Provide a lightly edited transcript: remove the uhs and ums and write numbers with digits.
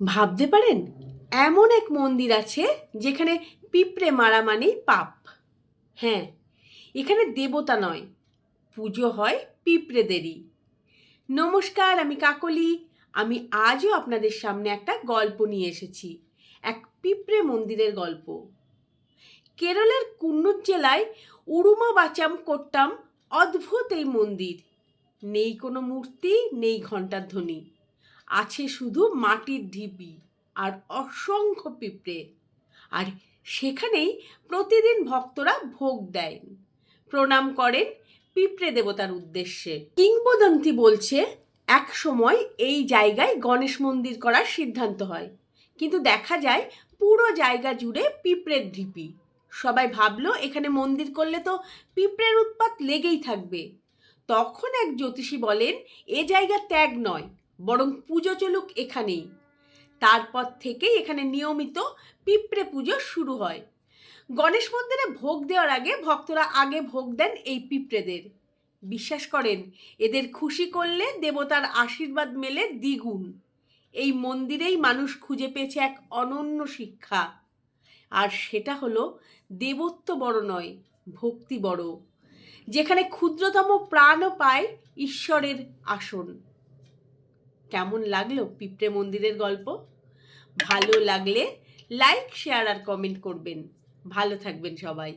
ভাবতে পারেন এমন এক মন্দির আছে যেখানে পিঁপড়ে মারা মানেই পাপ। হ্যাঁ, এখানে দেবতা নয়, পুজো হয় পিঁপড়েদেরই। নমস্কার, আমি কাকলি। আমি আজও আপনাদের সামনে একটা গল্প নিয়ে এসেছি, এক পিঁপড়ে মন্দিরের গল্প। কেরলের কুন্নুর জেলায় উড়ুমাবাচাম কোট্টাম অদ্ভুত এই মন্দির। নেই কোনো মূর্তি, নেই ঘণ্টার ধ্বনি, আছে শুধু মাটির ঢিপি আর অসংখ্য পিঁপড়ে। আর সেখানেই প্রতিদিন ভক্তরা ভোগ দেন, প্রণাম করেন পিঁপড়ে দেবতার উদ্দেশ্যে। কিংবদন্তি বলছে এক সময় এই জায়গায় গণেশ মন্দির করার সিদ্ধান্ত হয়, কিন্তু দেখা যায় পুরো জায়গা জুড়ে পিঁপড়ের ঢিপি। সবাই ভাবলো এখানে মন্দির করলে তো পিঁপড়ের উৎপাত লেগেই থাকবে। তখন এক জ্যোতিষী বলেন এ জায়গা ত্যাগ নয়, বরং পুজো চলুক এখানেই। তারপর থেকেই এখানে নিয়মিত পিঁপড়ে পুজো শুরু হয়। গণেশ মন্দিরে ভোগ দেওয়ার আগে ভক্তরা আগে ভোগ দেন এই পিঁপড়েদের। বিশ্বাস করেন এদের খুশি করলে দেবতার আশীর্বাদ মেলে দ্বিগুণ। এই মন্দিরেই মানুষ খুঁজে পেয়েছে এক অনন্য শিক্ষা, আর সেটা হলো দেবত্ব বড় নয়, ভক্তি বড়। যেখানে ক্ষুদ্রতম প্রাণও পায় ঈশ্বরের আসন। কেমন লাগলো পিঁপড়ে মন্দিরের গল্প? ভালো লাগলে লাইক, শেয়ার আর কমেন্ট করবেন। ভালো থাকবেন সবাই।